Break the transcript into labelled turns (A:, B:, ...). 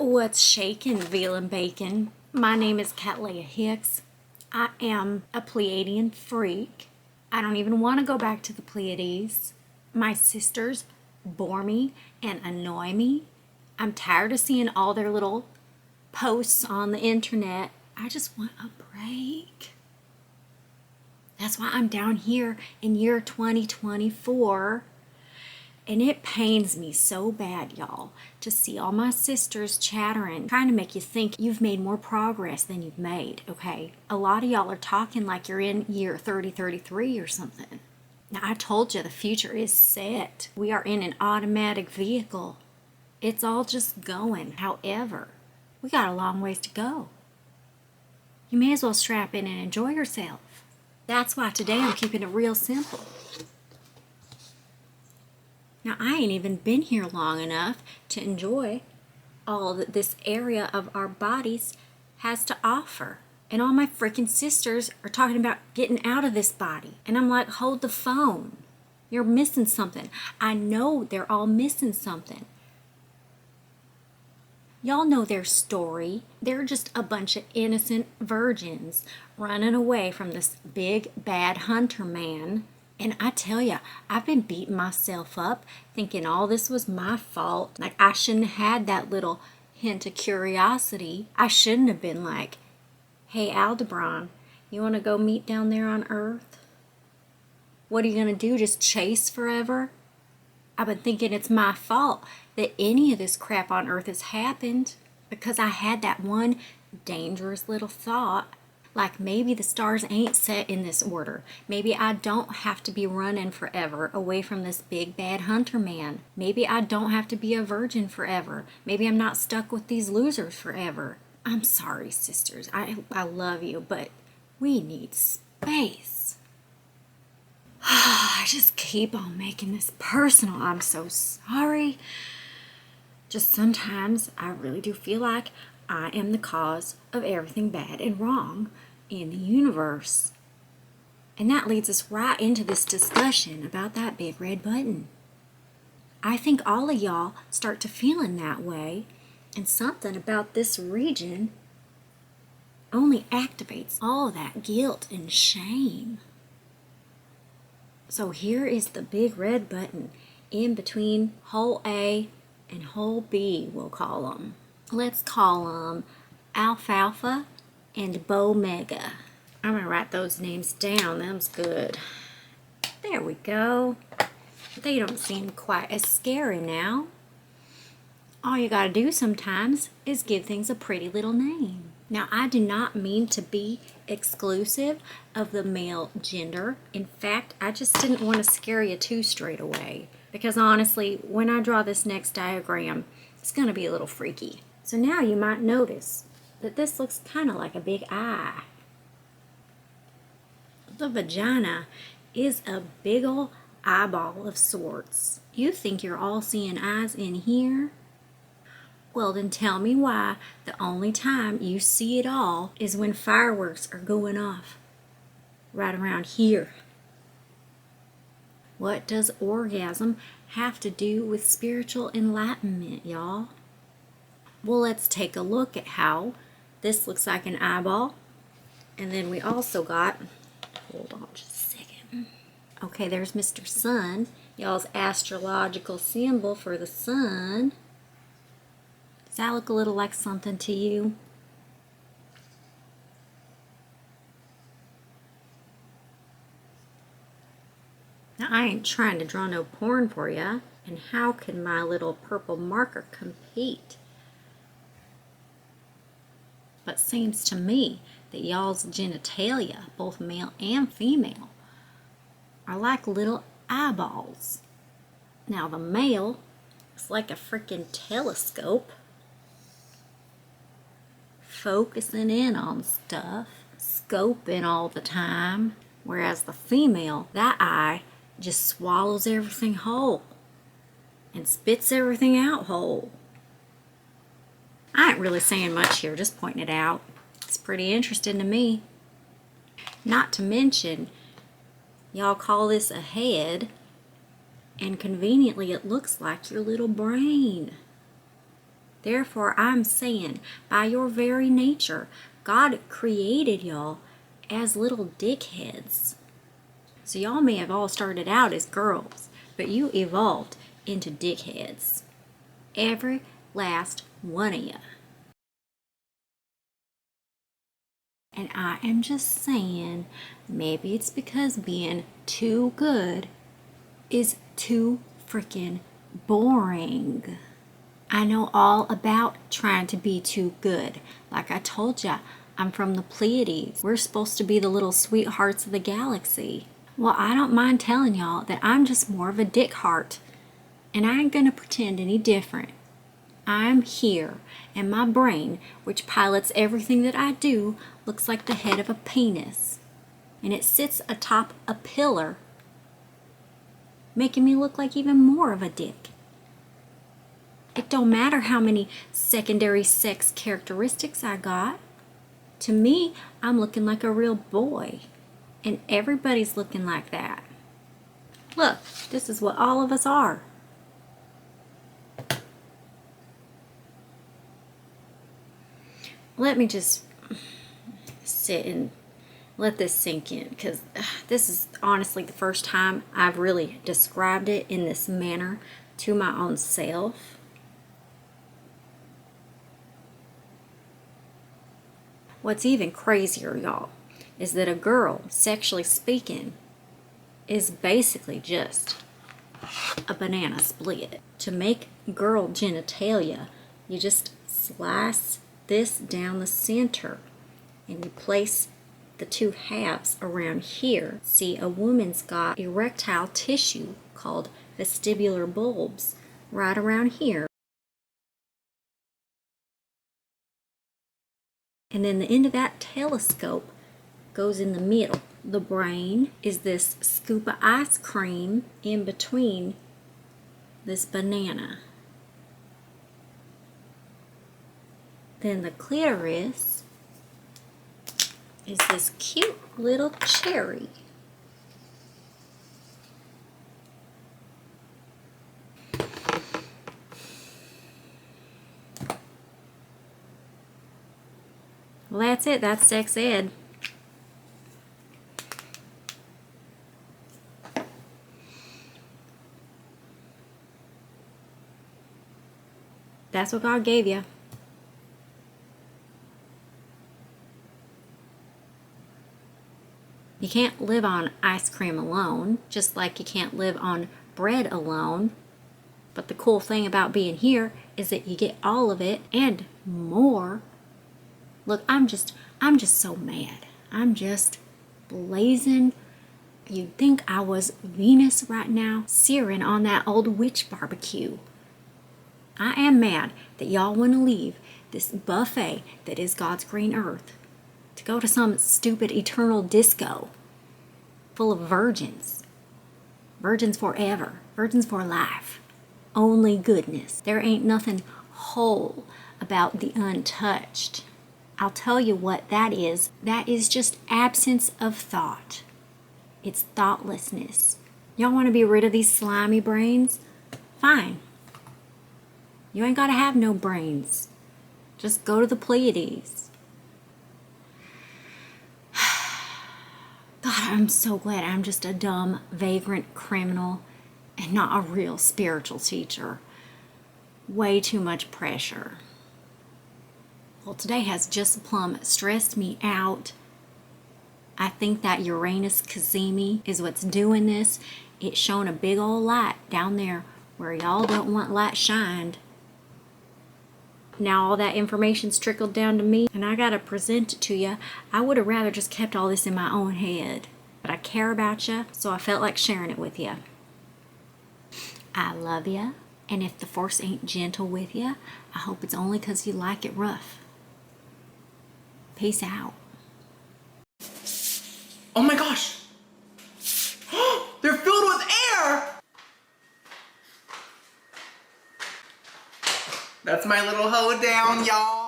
A: What's shaking, veal and bacon? My name is Cattleya Hicks. I am a Pleiadian freak. I don't even want to go back to the Pleiades. My sisters bore me and annoy me. I'm tired of seeing all their little posts on the internet. I just want a break. That's why I'm down here in year 2024. And it pains me so bad, y'all, to see all my sisters chattering, trying to make you think you've made more progress than you've made, okay? A lot of y'all are talking like you're in year 3033 or something. Now, I told you the future is set. We are in an automatic vehicle. It's all just going. However, we got a long ways to go. You may as well strap in and enjoy yourself. That's why today I'm keeping it real simple. Now, I ain't even been here long enough to enjoy all that this area of our bodies has to offer. And all my freaking sisters are talking about getting out of this body. And I'm like, hold the phone. You're missing something. I know they're all missing something. Y'all know their story. They're just a bunch of innocent virgins running away from this big, bad hunter man. And I tell ya, I've been beating myself up thinking all this was my fault. Like I shouldn't have had that little hint of curiosity. I shouldn't have been like, hey Aldebaran, you want to go meet down there on Earth? What are you going to do, just chase forever? I've been thinking it's my fault that any of this crap on Earth has happened because I had that one dangerous little thought. Like maybe the stars ain't set in this order. Maybe I don't have to be running forever away from this big bad hunter man. Maybe I don't have to be a virgin forever. Maybe I'm not stuck with these losers forever. I'm sorry, sisters. I love you, but we need space. I just keep on making this personal. I'm so sorry. Just sometimes I really do feel like I am the cause of everything bad and wrong in the universe. And that leads us right into this discussion about that big red button. I think all of y'all start to feeling that way, and something about this region only activates all that guilt and shame. So here is the big red button in between hole A and hole B, we'll call them. Let's call them Alfalfa and Bomega. I'm going to write those names down. Them's good. There we go. They don't seem quite as scary now. All you got to do sometimes is give things a pretty little name. Now, I do not mean to be exclusive of the male gender. In fact, I just didn't want to scare you too straight away. Because honestly, when I draw this next diagram, it's going to be a little freaky. So now you might notice that this looks kind of like a big eye. The vagina is a big ol' eyeball of sorts. You think you're all seeing eyes in here? Well, then tell me why the only time you see it all is when fireworks are going off right around here. What does orgasm have to do with spiritual enlightenment, y'all? Well, let's take a look at how this looks like an eyeball. And then we also got, hold on just a second. Okay, there's Mr. Sun, y'all's astrological symbol for the sun. Does that look a little like something to you? Now, I ain't trying to draw no porn for ya. And how can my little purple marker compete? But seems to me that y'all's genitalia, both male and female, are like little eyeballs. Now the male is like a freaking telescope, focusing in on stuff, scoping all the time, whereas the female, that eye just swallows everything whole and spits everything out whole. I ain't really saying much here, just pointing it out. It's pretty interesting to me. Not to mention, y'all call this a head, and conveniently it looks like your little brain. Therefore, I'm saying, by your very nature, God created y'all as little dickheads. So y'all may have all started out as girls, but you evolved into dickheads. Every last one of you. And I am just saying, maybe it's because being too good is too freaking boring. I know all about trying to be too good. Like I told ya, I'm from the Pleiades. We're supposed to be the little sweethearts of the galaxy. Well, I don't mind telling y'all that I'm just more of a dick heart. And I ain't gonna pretend any different. I'm here, and my brain, which pilots everything that I do, looks like the head of a penis. And it sits atop a pillar, making me look like even more of a dick. It don't matter how many secondary sex characteristics I got. To me, I'm looking like a real boy. And everybody's looking like that. Look, this is what all of us are. Let me just sit and let this sink in, because this is honestly the first time I've really described it in this manner to my own self. What's even crazier, y'all, is that a girl, sexually speaking, is basically just a banana split. To make girl genitalia, you just slice this down the center and you place the two halves around here. See, a woman's got erectile tissue called vestibular bulbs right around here. And then the end of that telescope goes in the middle. The brain is this scoop of ice cream in between this banana. Then the clitoris is this cute little cherry. Well, that's it. That's sex ed. That's what God gave you. You can't live on ice cream alone, just like you can't live on bread alone. But the cool thing about being here is that you get all of it and more. Look, I'm just so mad. I'm just blazing. You'd think I was Venus right now, searing on that old witch barbecue. I am mad that y'all want to leave this buffet that is God's green earth to go to some stupid eternal disco full of virgins. Virgins forever. Virgins for life. Only goodness. There ain't nothing whole about the untouched. I'll tell you what that is. That is just absence of thought. It's thoughtlessness. Y'all want to be rid of these slimy brains? Fine. You ain't got to have no brains. Just go to the Pleiades. God, I'm so glad I'm just a dumb, vagrant criminal and not a real spiritual teacher. Way too much pressure. Well, today has just plumb stressed me out. I think that Uranus Kazemi is what's doing this. It's showing a big old light down there where y'all don't want light shined. Now all that information's trickled down to me and I gotta present it to you. I would have rather just kept all this in my own head. But I care about you, so I felt like sharing it with you. I love you, and if the force ain't gentle with you, I hope it's only 'cause you like it rough. Peace out.
B: Oh my gosh! They're filled with air! That's my little hoedown, y'all.